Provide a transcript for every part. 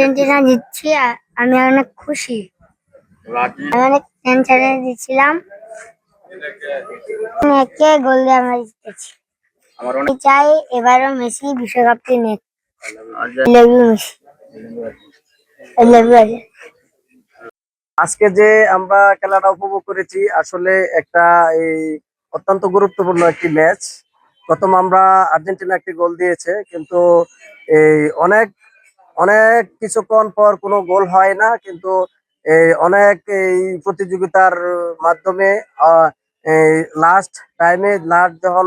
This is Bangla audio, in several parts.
আর্জেন্টিনা জিতছি আমি অনেক খুশি। আমি অনেক টেনশনে দিচ্ছিলাম, একে গোল দিয়ে আমরা জিতেছি। আমি চাই এবারও মেসি বিশ্বকাপটি নিক। Love you Messi, love you. আজকে যে আমরা খেলাটা উপভোগ করেছি আসলে একটা এই অত্যন্ত গুরুত্বপূর্ণ একটি ম্যাচ। প্রথম আমরা আর্জেন্টিনা একটি গোল দিয়েছে, কিন্তু এই অনেক অনেক কিছুক্ষণ পর কোনো গোল হয় না, কিন্তু এই অনেক এই প্রতিযোগিতার মাধ্যমে এই লাস্ট টাইমে যখন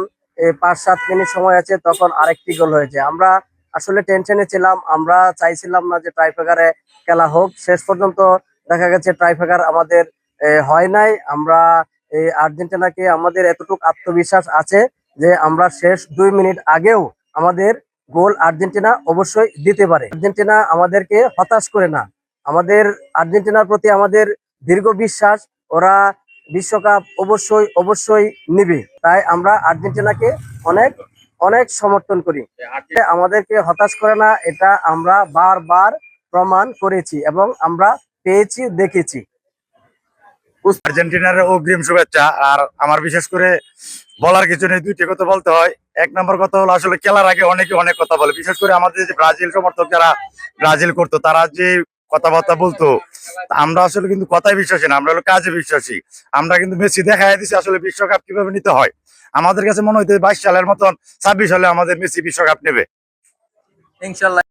5-7 মিনিট সময় আছে তখন আরেকটি গোল হয়েছে। আমরা আসলে টেনশনে ছিলাম, আমরা চাইছিলাম না যে ট্রাইব্রেকারে খেলা হোক। শেষ পর্যন্ত দেখা গেছে ট্রাইব্রেকার আমাদের হয় নাই। আমরা এই আর্জেন্টিনাকে, আমাদের এতটুকু আত্মবিশ্বাস আছে যে আমরা শেষ 2 মিনিট আগেও আমাদের গোল আর্জেন্টিনা অবশ্যই দিতে পারে। আর্জেন্টিনা আমাদেরকে হতাশ করে না, আমাদের আর্জেন্টিনার প্রতি আমাদের দীর্ঘ বিশ্বাস, ওরা বিশ্বকাপ অবশ্যই অবশ্যই নিবে। তাই আমরা আর্জেন্টিনাকে অনেক অনেক সমর্থন করি। আমাদেরকে হতাশ করে না, এটা আমরা বারবার প্রমাণ করেছি এবং আমরা পেয়েছি, দেখেছি। আর্জেন্টিনার অগ্রিম শুভেচ্ছা। আর আমার বিশেষ করে বলার কিছু নেই, দুইটি কথা বলতে হয়। এক নম্বর কথা হলো, আসলে খেলার আগে অনেকে অনেক কথা বলে, বিশেষ করে আমাদের যে ব্রাজিল সমর্থক যারা ব্রাজিল করতো, তারা যে কথাবার্তা বলতো, আমরা আসলে কিন্তু কথায় বিশ্বাসী না, আমরা হলো কাজে বিশ্বাসী। আমরা কিন্তু মেসি দেখাই দিচ্ছি আসলে বিশ্বকাপ কিভাবে নিতে হয়। আমাদের কাছে মনে হইতে 22 সালের মতন 26 সালে আমাদের মেসি বিশ্বকাপ নেবে ইনশাল্লাহ।